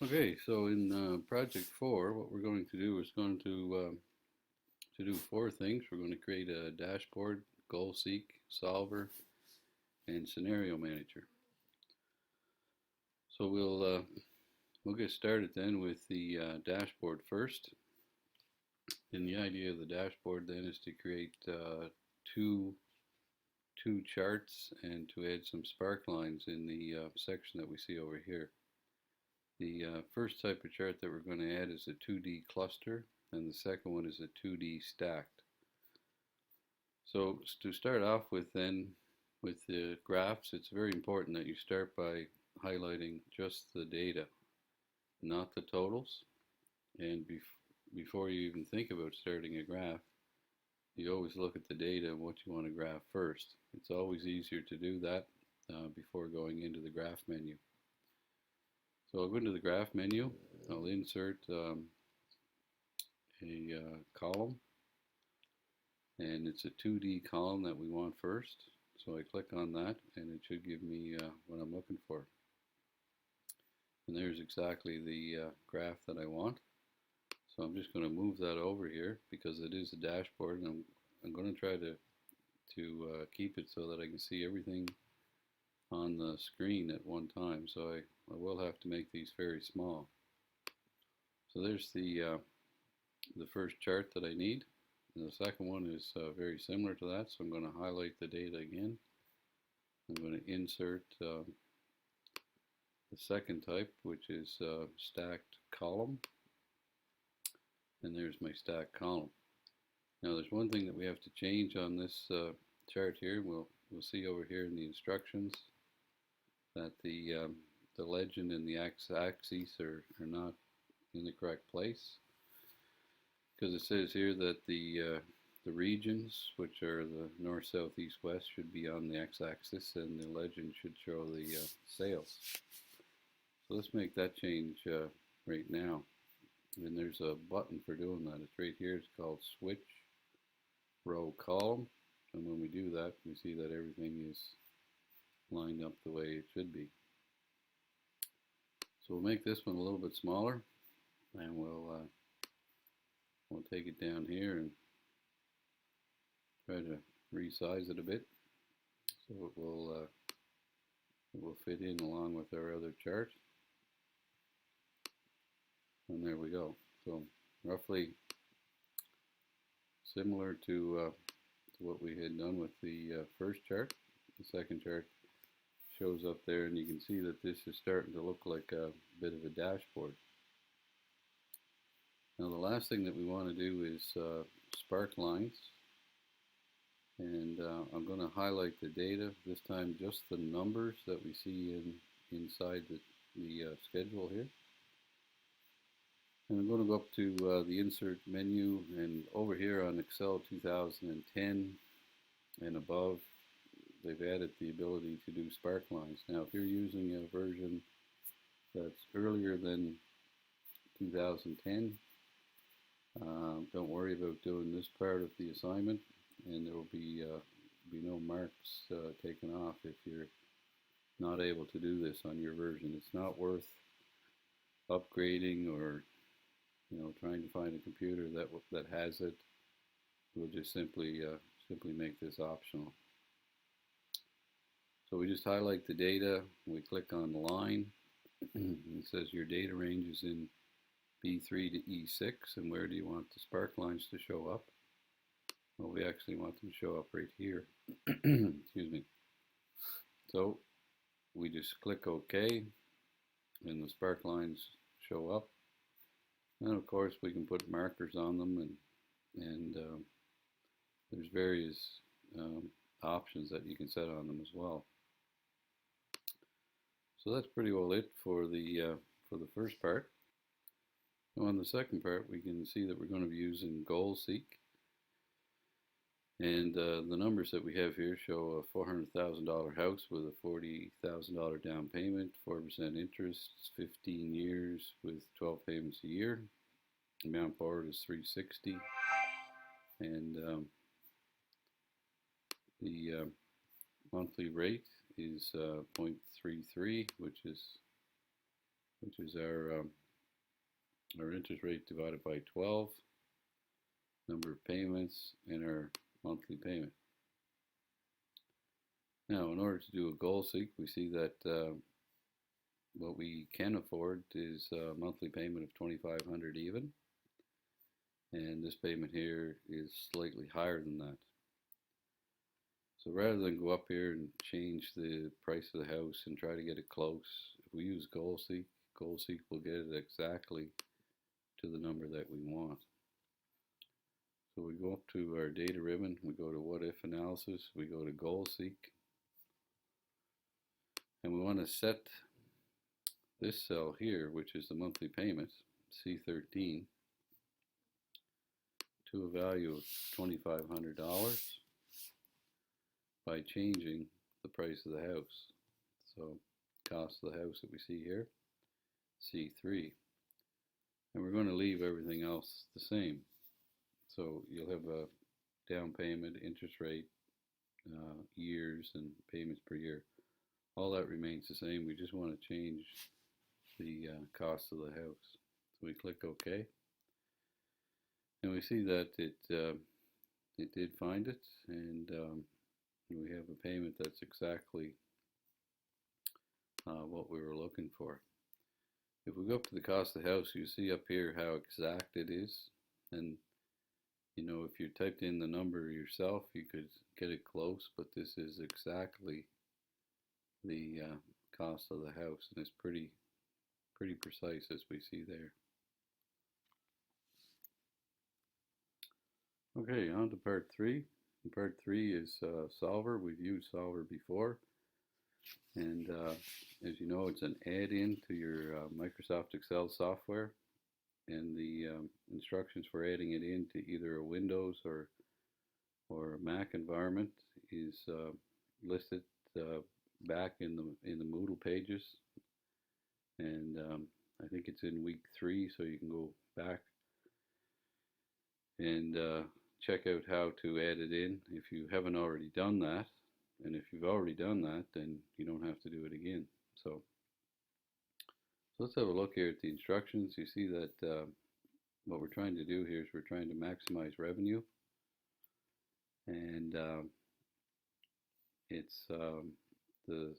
Okay, so in project 4, what we're going to do is going to do four things. We're going to create a dashboard, goal seek, solver, and scenario manager. So we'll get started then with the dashboard first. And the idea of the dashboard then is to create two two charts and to add some spark lines in the section that we see over here. The first type of chart that we're going to add is a 2D cluster, and the second one is a 2D stacked. So to start off with then, with the graphs, it's very important that you start by highlighting just the data, not the totals. And before you even think about starting a graph, you always look at the data and what you want to graph first. It's always easier to do that before going into the graph menu. So I'll go into the graph menu, I'll insert a column, and it's a 2D column that we want first. So I click on that and it should give me what I'm looking for. And there's exactly the graph that I want. So I'm just going to move that over here because it is a dashboard, and I'm going to try to keep it so that I can see everything on the screen at one time. So I will have to make these very small. So there's the first chart that I need. And the second one is very similar to that, so I'm going to highlight the data again. I'm going to insert the second type, which is stacked column. And there's my stacked column. Now there's one thing that we have to change on this chart here. We'll see over here in the instructions that the legend and the x-axis are not in the correct place, because it says here that the regions, which are the north, south, east, west, should be on the x-axis, and the legend should show the sales. So let's make that change right now. And there's a button for doing that. It's right here. It's called Switch Row Column. And when we do that, we see that everything is lined up the way it should be. So we'll make this one a little bit smaller, and we'll take it down here and try to resize it a bit so it will fit in along with our other chart. And there we go. So roughly similar to what we had done with the first chart. The second chart shows up there, and you can see that this is starting to look like a bit of a dashboard. Now the last thing that we want to do is spark lines, and I'm going to highlight the data, this time just the numbers that we see inside the schedule here. And I'm going to go up to the insert menu, and over here on Excel 2010 and above, they've added the ability to do spark lines. Now if you're using a version that's earlier than 2010, don't worry about doing this part of the assignment, and there will be no marks taken off if you're not able to do this on your version. It's not worth upgrading or trying to find a computer that has it. We'll just simply make this optional. So we just highlight the data, we click on the line, and it says your data range is in B3 to E6, and where do you want the spark lines to show up? Well, we actually want them to show up right here. Excuse me. So we just click OK, and the spark lines show up. And of course we can put markers on them, and there's various options that you can set on them as well. So that's pretty well it for the first part. Now on the second part, we can see that we're going to be using goal seek, and the numbers that we have here show a $400,000 house with a $40,000 down payment, 4% interest, 15 years with 12 payments a year. Amount borrowed is $360, and the monthly rate is 0.33, which is which is our interest rate divided by 12, number of payments, and our monthly payment. Now, in order to do a goal seek, we see that what we can afford is a monthly payment of $2,500 even, and this payment here is slightly higher than that. So rather than go up here and change the price of the house and try to get it close, if we use goal seek will get it exactly to the number that we want. So we go up to our data ribbon, we go to what if analysis, we go to goal seek, and we want to set this cell here, which is the monthly payment, C13, to a value of $2,500 by changing the price of the house. So cost of the house that we see here, C3. And we're going to leave everything else the same. So you'll have a down payment, interest rate, years, and payments per year. All that remains the same. We just want to change the cost of the house. So we click OK. And we see that it did find it, and we have a payment that's exactly what we were looking for. If we go up to the cost of the house, you see up here how exact it is. And you know, if you typed in the number yourself, you could get it close, but this is exactly the cost of the house, and it's pretty precise, as we see there. Okay, on to part 3. Part 3 is Solver. We've used Solver before, and as you know, it's an add-in to your Microsoft Excel software, and the instructions for adding it into either a Windows or a Mac environment is listed back in the Moodle pages, and I think it's in week 3, so you can go back and check out how to add it in if you haven't already done that. And if you've already done that, then you don't have to do it again. So let's have a look here at the instructions. You see that what we're trying to do here is we're trying to maximize revenue, and it's the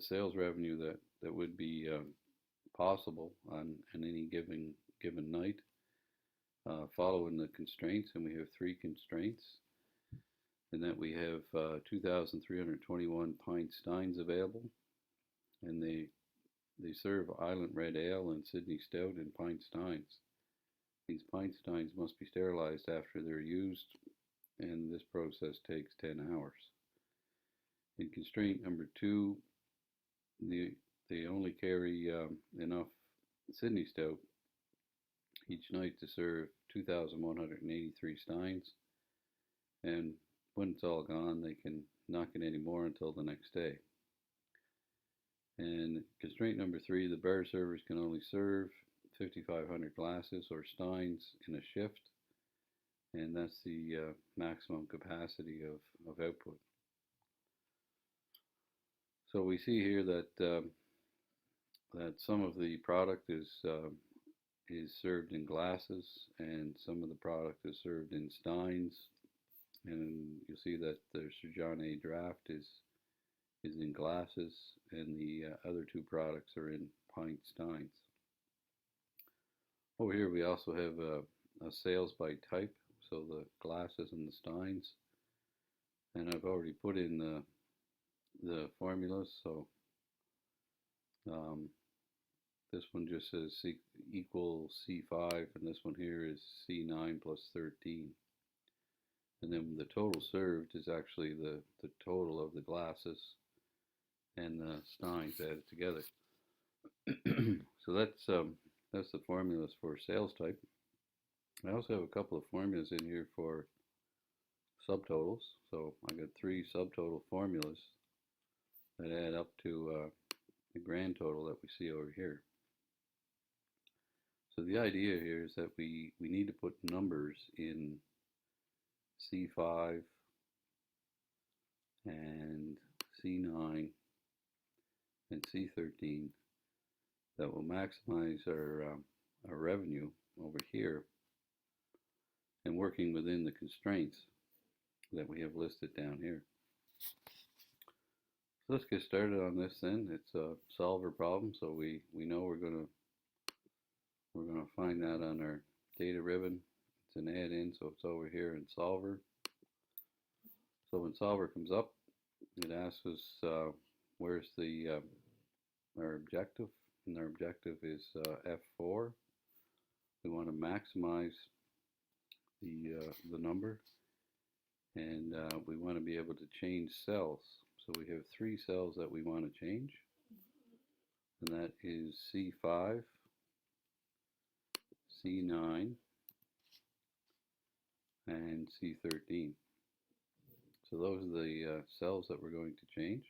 sales revenue that would be possible on any given night, following the constraints, and we have 3 constraints, and that we have 2,321 pint steins available, and they serve Island Red Ale and Sydney Stout in pint steins. These pint steins must be sterilized after they're used, and this process takes 10 hours. In constraint number 2, they only carry enough Sydney Stout each night to serve 2,183 steins, and when it's all gone, they can not get any more until the next day. And constraint number 3, the bar servers can only serve 5,500 glasses or steins in a shift, and that's the maximum capacity of output. So we see here that that some of the product is served in glasses, and some of the product is served in steins, and you'll see that the Sir John A. Draft is in glasses, and the other 2 products are in pint steins. Over here we also have a sales by type, so the glasses and the steins, and I've already put in the formulas. So this one just says equal C5, and this one here is C9 plus 13. And then the total served is actually the total of the glasses and the steins added together. So that's the formulas for sales type. I also have a couple of formulas in here for subtotals. So I got 3 subtotal formulas that add up to the grand total that we see over here. So the idea here is that we need to put numbers in C5 and C9 and C13 that will maximize our revenue over here and working within the constraints that we have listed down here. So let's get started on this then. It's a solver problem, so we know we're gonna find that on our data ribbon. It's an add-in, so it's over here in solver. So when solver comes up, it asks us where's the our objective, and our objective is F4. We want to maximize the number, and we want to be able to change cells. So we have 3 cells that we want to change, and that is C5, C9, and C13. So those are the cells that we're going to change.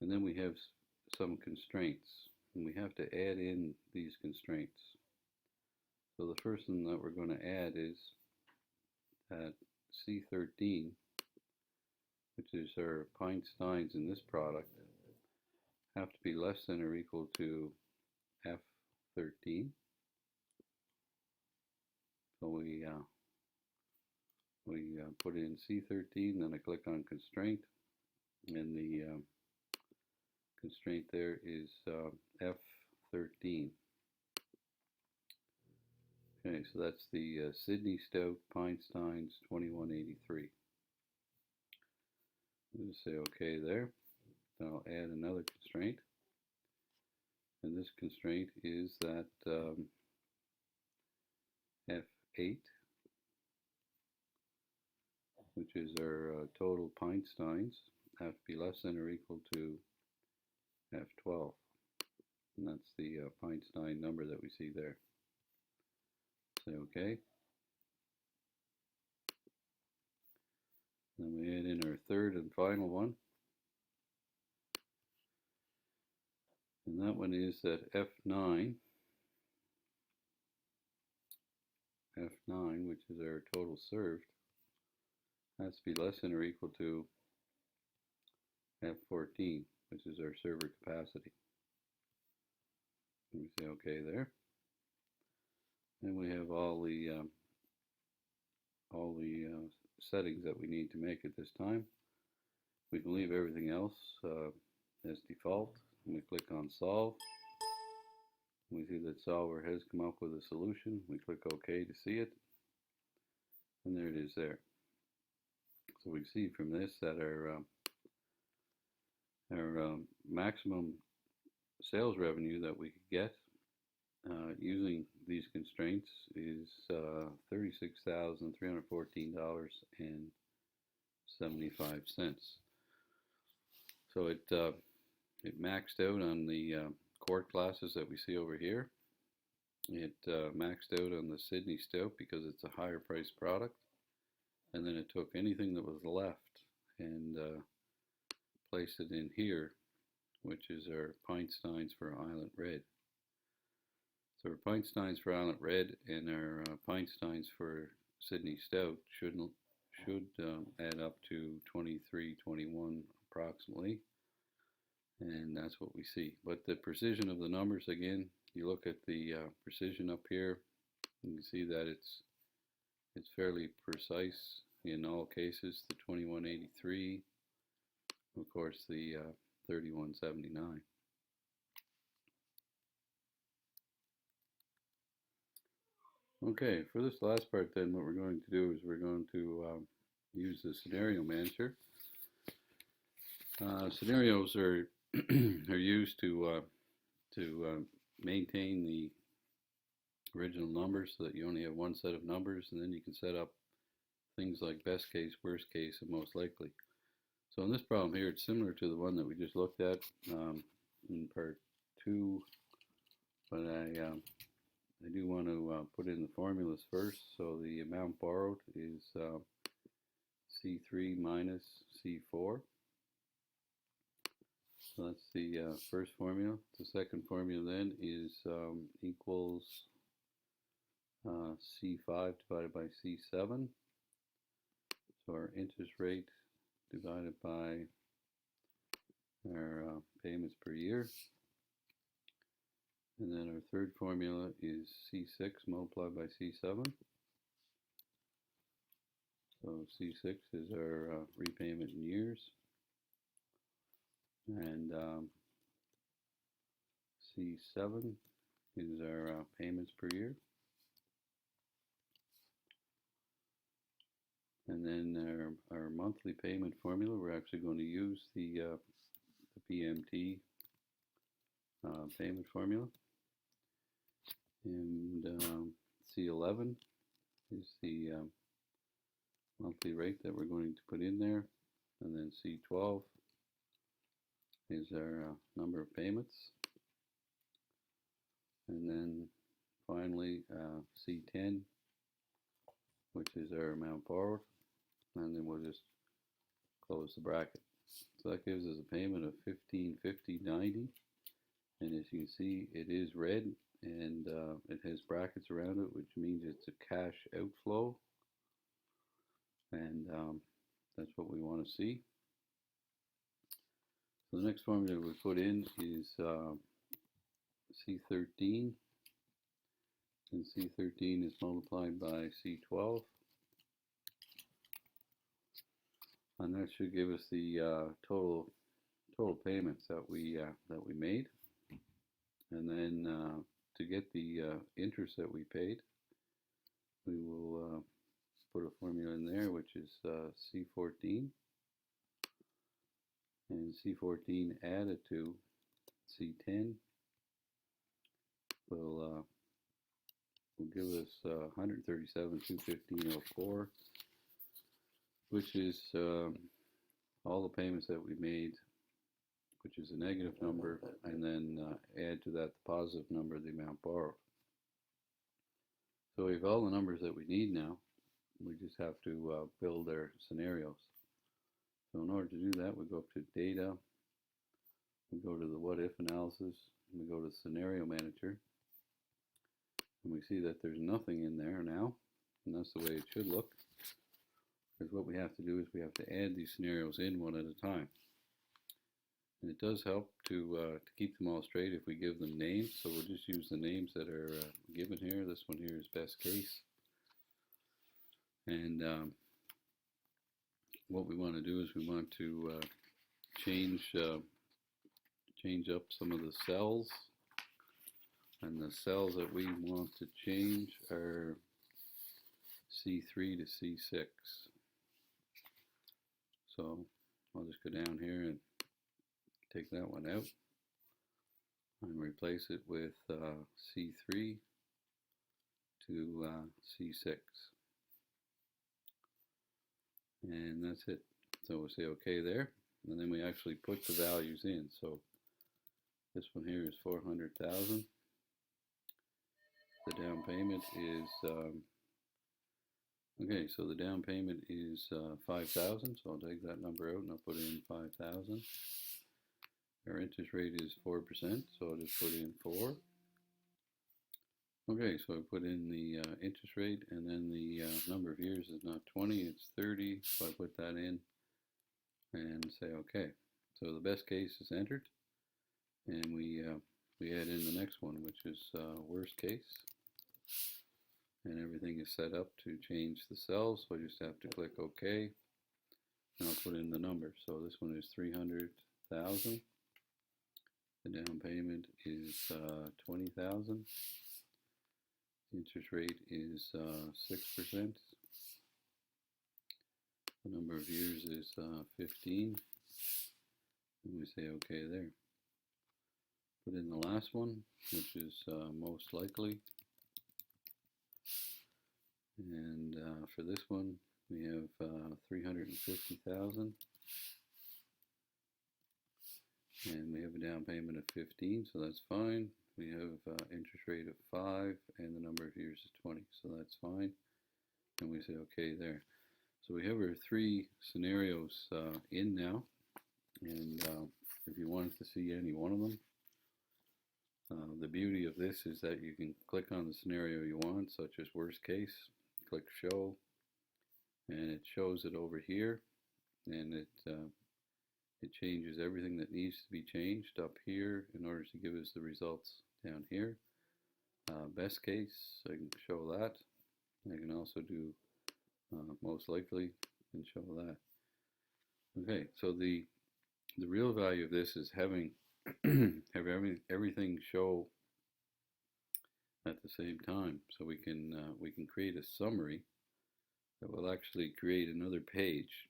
And then we have some constraints, and we have to add in these constraints. So the first one that we're going to add is that C13, which is our Einsteins in this product, have to be less than or equal to F13. So we put in C13, then I click on constraint, and the constraint there is F13. Okay, so that's the Sydney Stout Einsteins 2183. We'll just say OK there. Then I'll add another constraint, and this constraint is that F8, which is our total Einsteins, have to be less than or equal to F12, and that's the Einstein number that we see there. Say OK. Then we add in our third and final one, and that one is that F9, which is our total served, has to be less than or equal to F14, which is our server capacity. And we say OK there. And we have all the settings that we need to make at this time. We can leave everything else as default, and we click on solve. We see that solver has come up with a solution. We click OK to see it, and there it is there. So we see from this that our maximum sales revenue that we could get using these constraints is $36,314.75. So it maxed out on the quart classes that we see over here. It maxed out on the Sydney Stout because it's a higher priced product, and then it took anything that was left and placed it in here, which is our Einsteins for Island Red. So our Einsteins for Island Red and our Einsteins for Sydney Stout should add up to 2321 approximately, and that's what we see. But the precision of the numbers, again, you look at the precision up here, you can see that it's fairly precise in all cases. The 2183, of course, the 3179. Okay, for this last part then, what we're going to do is we're going to use the scenario manager. Scenarios are are used to maintain the original numbers so that you only have one set of numbers, and then you can set up things like best case, worst case, and most likely. So in this problem here, it's similar to the one that we just looked at in part 2, but I do want to put in the formulas first. So the amount borrowed is C3 minus C4. So that's the first formula. The second formula then is equals C5 divided by C7. So our interest rate divided by our payments per year. And then our third formula is C6 multiplied by C7. So C6 is our repayment in years, and C7 is our payments per year. And then our monthly payment formula, we're actually going to use the PMT payment formula. And C11 is the monthly rate that we're going to put in there. And then C12 is our number of payments. And then finally C10, which is our amount borrowed. And then we'll just close the bracket. So that gives us a payment of $1550.90. And as you can see, it is red, and it has brackets around it, which means it's a cash outflow. And that's what we want to see. So the next formula we put in is C13, and C13 is multiplied by C12, and that should give us the total payments that we made. And then to get the interest that we paid, we will put a formula in there, which is C14, and C14 added to C10 will give us 137,215.04, which is all the payments that we made, which is a negative number, and then add to that the positive number, the amount borrowed. So we have all the numbers that we need now. We just have to build our scenarios. So in order to do that, we go up to Data, we go to the What If analysis, and we go to Scenario Manager, and we see that there's nothing in there now, and that's the way it should look. Because what we have to do is we have to add these scenarios in one at a time. And it does help to keep them all straight if we give them names. So we'll just use the names that are given here. This one here is best case. And what we want to do is we want to change up some of the cells. And the cells that we want to change are C3 to C6. So I'll just go down here and take that one out and replace it with C3 to C6. And that's it. So we'll say OK there, and then we actually put the values in. So this one here is 400,000. The down payment is okay. So the down payment is 5,000. So I'll take that number out and I'll put in 5,000. Our interest rate is 4%, so I'll just put in 4. Okay, so I put in the interest rate, and then the number of years is not 20, it's 30, so I put that in and say OK. So the best case is entered, and we add in the next one, which is worst case, and everything is set up to change the cells, so I just have to click OK, and I'll put in the number. So this one is 300,000. The down payment is 20,000. Interest rate is 6%. The number of years is 15. And we say OK there. Put in the last one, which is most likely. And for this one, we have 350,000. And we have a down payment of 15, so that's fine. We have interest rate of 5, and the number of years is 20, so that's fine. And we say OK there. So we have our 3 scenarios in now, and if you wanted to see any one of them, the beauty of this is that you can click on the scenario you want, such as worst case, click show, and it shows it over here, and it changes everything that needs to be changed up here in order to give us the results down here. Best case, I can show that. I can also do most likely and show that. Okay, so the real value of this is having everything show at the same time. So we can create a summary that will actually create another page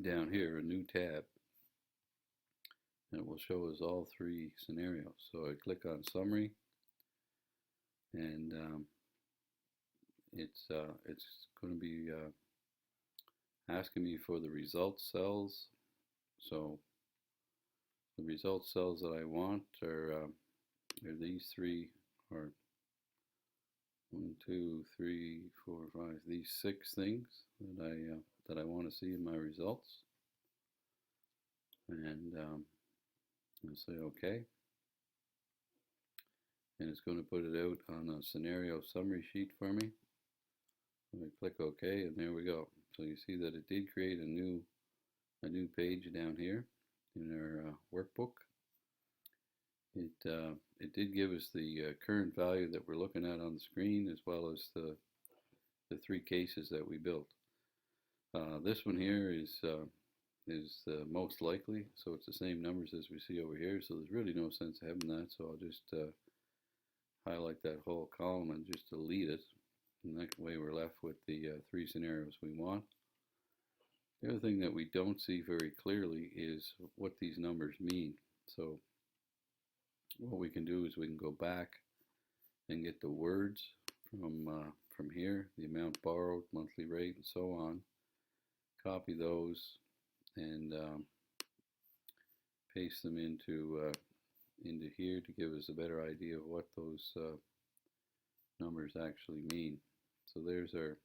down here, a new tab, and it will show us all three scenarios. So I click on summary, and it's going to be asking me for the results cells. So the results cells that I want are these three, or 1, 2, 3, 4, 5, these 6 things that I want to see in my results, and I'll say OK, and it's going to put it out on a scenario summary sheet for me. I click OK, and there we go. So you see that it did create a new page down here in our workbook. It did give us the current value that we're looking at on the screen, as well as the 3 cases that we built. This one here is most likely, so it's the same numbers as we see over here, so there's really no sense having that, so I'll just highlight that whole column and just delete it, and that way we're left with the 3 scenarios we want. The other thing that we don't see very clearly is what these numbers mean. So what we can do is we can go back and get the words from here, the amount borrowed, monthly rate, and so on. Copy those and paste them into here to give us a better idea of what those numbers actually mean. So there's our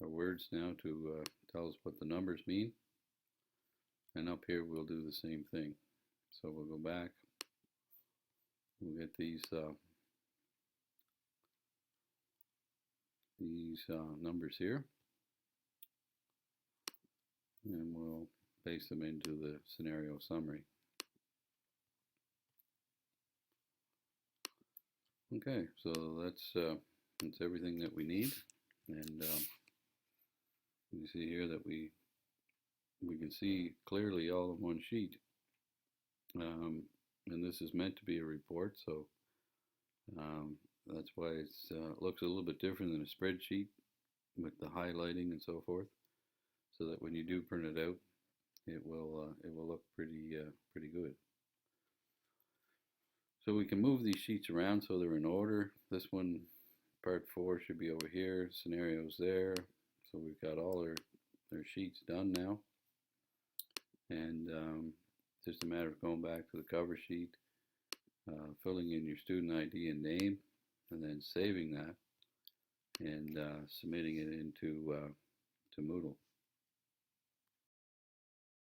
words now to tell us what the numbers mean. And up here we'll do the same thing. So we'll go back. We'll get these numbers here, and we'll paste them into the scenario summary. Okay, so that's everything that we need, and you see here that we can see clearly all in one sheet. And this is meant to be a report, so that's why it looks a little bit different than a spreadsheet with the highlighting and so forth, so that when you do print it out, it will look pretty good. So we can move these sheets around so they're in order. This one, part 4, should be over here, scenarios there. So we've got all their sheets done now, and just a matter of going back to the cover sheet, filling in your student ID and name, and then saving that and submitting it into to Moodle.